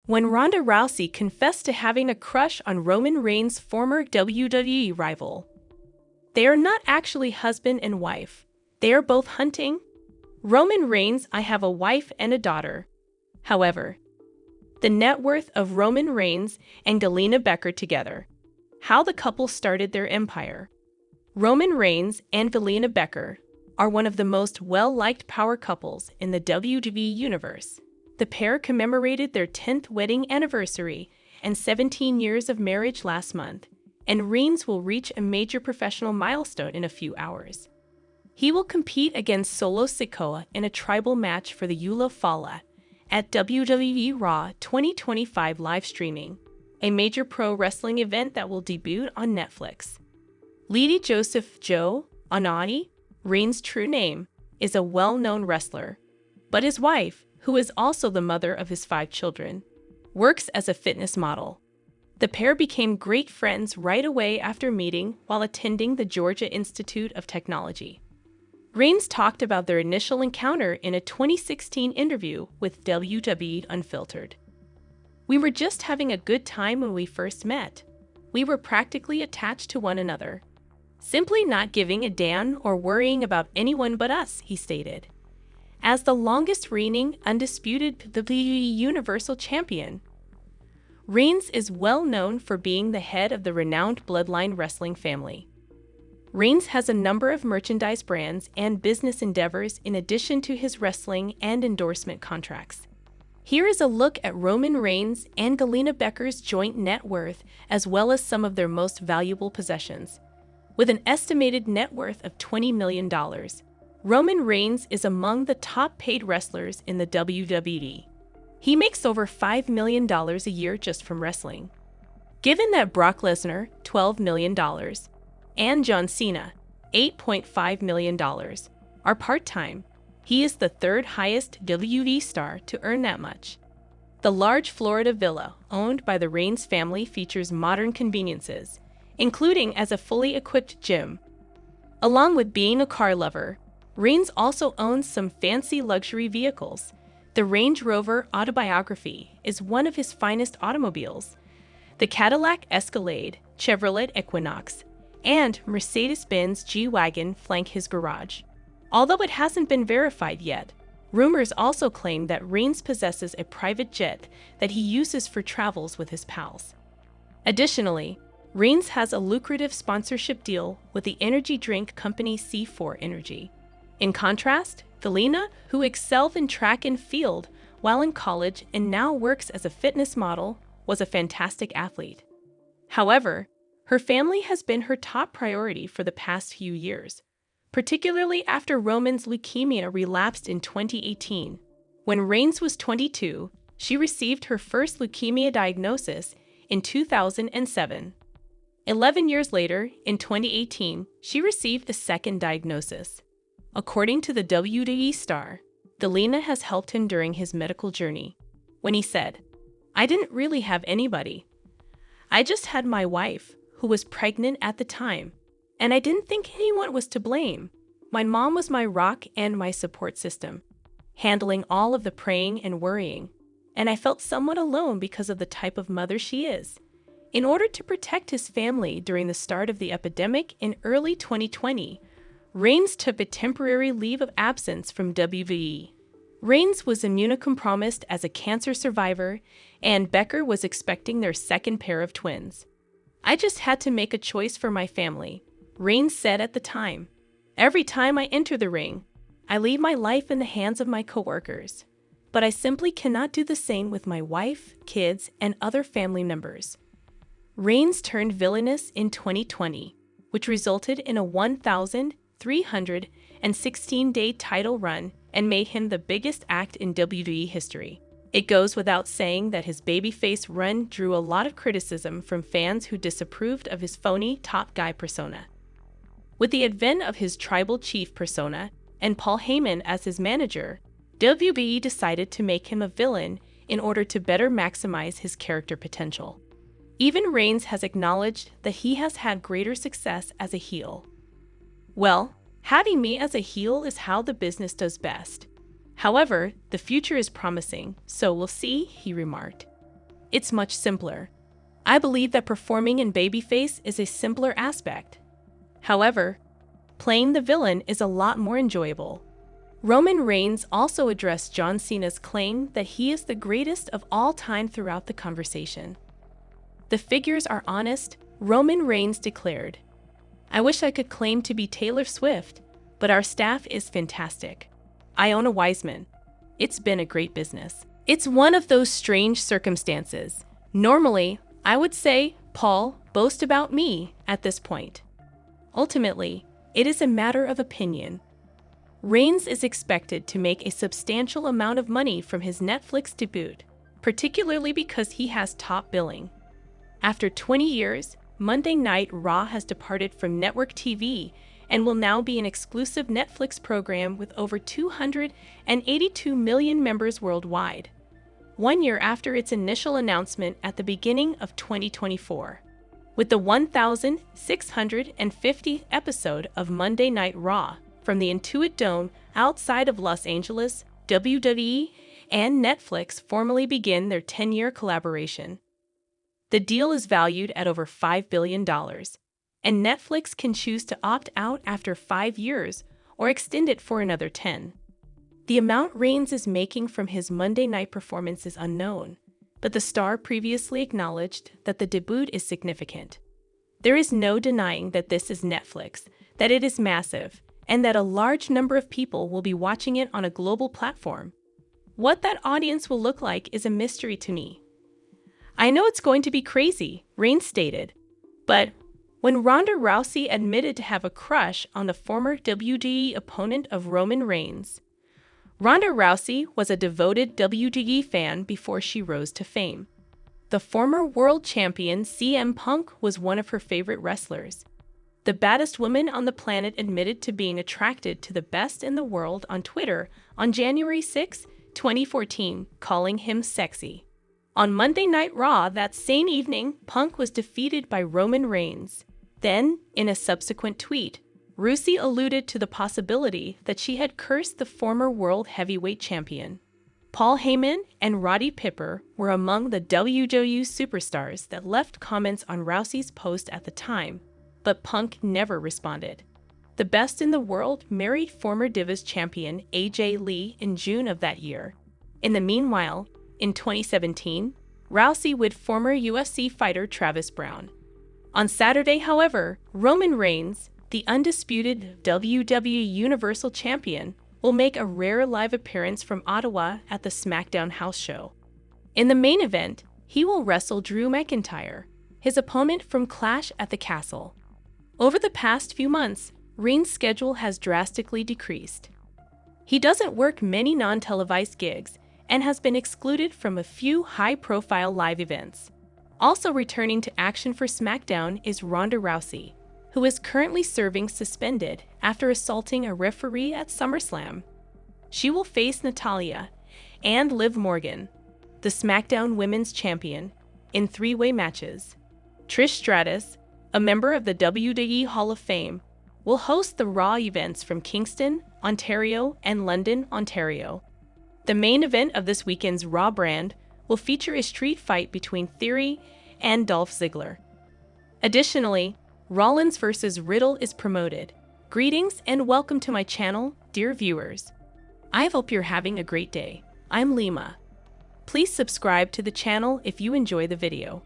when Ronda Rousey confessed to having a crush on Roman Reigns' former WWE rival. They are not actually husband and wife. They are both hunting. Roman Reigns, I have a wife and a daughter. However, the net worth of Roman Reigns and Galina Becker together. How the couple started their empire. Roman Reigns and Galina Becker are one of the most well-liked power couples in the WWE universe. The pair commemorated their 10th wedding anniversary and 17 years of marriage last month, and Reigns will reach a major professional milestone in a few hours. He will compete against Solo Sikoa in a tribal match for the Eula Fala at WWE Raw 2025 live streaming, a major pro wrestling event that will debut on Netflix. Lady Joseph Joe Anani, Reigns' true name, is a well-known wrestler, but his wife, who is also the mother of his 5 children, works as a fitness model. The pair became great friends right away after meeting while attending the Georgia Institute of Technology. Reigns talked about their initial encounter in a 2016 interview with WWE Unfiltered. "We were just having a good time when we first met. We were practically attached to one another. Simply not giving a damn or worrying about anyone but us," he stated. As the longest-reigning, undisputed WWE Universal Champion, Reigns is well known for being the head of the renowned Bloodline wrestling family. Reigns has a number of merchandise brands and business endeavors in addition to his wrestling and endorsement contracts. Here is a look at Roman Reigns and Galina Becker's joint net worth, as well as some of their most valuable possessions. With an estimated net worth of $20 million, Roman Reigns is among the top-paid wrestlers in the WWE. He makes over $5 million a year just from wrestling. Given that Brock Lesnar, $12 million, and John Cena, $8.5 million, are part-time, he is the third highest WWE star to earn that much. The large Florida villa, owned by the Reigns family, features modern conveniences, including as a fully equipped gym. Along with being a car lover, Reigns also owns some fancy luxury vehicles. The Range Rover Autobiography is one of his finest automobiles. The Cadillac Escalade, Chevrolet Equinox, and Mercedes-Benz G-Wagon flank his garage. Although it hasn't been verified yet, rumors also claim that Reigns possesses a private jet that he uses for travels with his pals. Additionally, Reigns has a lucrative sponsorship deal with the energy drink company C4 Energy. In contrast, Galina, who excelled in track and field while in college and now works as a fitness model, was a fantastic athlete. However, her family has been her top priority for the past few years, particularly after Roman's leukemia relapsed in 2018. When Reigns was 22, she received her first leukemia diagnosis in 2007. 11 years later, in 2018, she received a second diagnosis. According to the WWE star, Galina has helped him during his medical journey, when he said, "I didn't really have anybody. I just had my wife, who was pregnant at the time, and I didn't think anyone was to blame. My mom was my rock and my support system, handling all of the praying and worrying, and I felt somewhat alone because of the type of mother she is." In order to protect his family during the start of the epidemic in early 2020, Reigns took a temporary leave of absence from WWE. Reigns was immunocompromised as a cancer survivor, and Becker was expecting their second pair of twins. "I just had to make a choice for my family," Reigns said at the time. "Every time I enter the ring, I leave my life in the hands of my coworkers. But I simply cannot do the same with my wife, kids, and other family members." Reigns turned villainous in 2020, which resulted in a 1,316-day title run and made him the biggest act in WWE history. It goes without saying that his babyface run drew a lot of criticism from fans who disapproved of his phony top guy persona. With the advent of his tribal chief persona and Paul Heyman as his manager, WWE decided to make him a villain in order to better maximize his character potential. Even Reigns has acknowledged that he has had greater success as a heel. "Well, having me as a heel is how the business does best. However, the future is promising, so we'll see," he remarked. It's much simpler. I believe that performing in babyface is a simpler aspect. However, playing the villain is a lot more enjoyable. Roman Reigns also addressed John Cena's claim that he is the greatest of all time throughout the conversation. The figures are honest, Roman Reigns declared. I wish I could claim to be Taylor Swift, but our staff is fantastic. I own a Wiseman. It's been a great business. It's one of those strange circumstances. Normally, I would say, Paul, boast about me at this point. Ultimately, it is a matter of opinion. Reigns is expected to make a substantial amount of money from his Netflix debut, particularly because he has top billing. After 20 years, Monday Night Raw has departed from network TV and will now be an exclusive Netflix program with over 282 million members worldwide, 1 year after its initial announcement at the beginning of 2024. With the 1,650th episode of Monday Night Raw from the Intuit Dome outside of Los Angeles, WWE and Netflix formally begin their 10-year collaboration. The deal is valued at over $5 billion, and Netflix can choose to opt out after 5 years or extend it for another 10. The amount Reigns is making from his Monday night performance is unknown, but the star previously acknowledged that the debut is significant. There is no denying that this is Netflix, that it is massive, and that a large number of people will be watching it on a global platform. What that audience will look like is a mystery to me. I know it's going to be crazy, Reigns stated, but when Ronda Rousey admitted to have a crush on the former WWE opponent of Roman Reigns, Ronda Rousey was a devoted WWE fan before she rose to fame. The former world champion CM Punk was one of her favorite wrestlers. The baddest woman on the planet admitted to being attracted to the best in the world on Twitter on January 6, 2014, calling him sexy. On Monday Night Raw that same evening, Punk was defeated by Roman Reigns. Then, in a subsequent tweet, Rousey alluded to the possibility that she had cursed the former world heavyweight champion. Paul Heyman and Roddy Piper were among the WWE superstars that left comments on Rousey's post at the time, but Punk never responded. The Best in the World married former Divas champion AJ Lee in June of that year. In the meanwhile, in 2017, Rousey with former UFC fighter Travis Browne. On Saturday, however, Roman Reigns, the undisputed WWE Universal Champion, will make a rare live appearance from Ottawa at the SmackDown house show. In the main event, he will wrestle Drew McIntyre, his opponent from Clash at the Castle. Over the past few months, Reigns' schedule has drastically decreased. He doesn't work many non-televised gigs and has been excluded from a few high-profile live events. Also returning to action for SmackDown is Ronda Rousey, who is currently serving suspended after assaulting a referee at SummerSlam. She will face Natalya and Liv Morgan, the SmackDown Women's Champion, in three-way matches. Trish Stratus, a member of the WWE Hall of Fame, will host the Raw events from Kingston, Ontario, and London, Ontario. The main event of this weekend's Raw brand will feature a street fight between Theory and Dolph Ziggler. Additionally, Rollins vs. Riddle is promoted. Greetings and welcome to my channel, dear viewers. I hope you're having a great day. I'm Lima. Please subscribe to the channel if you enjoy the video.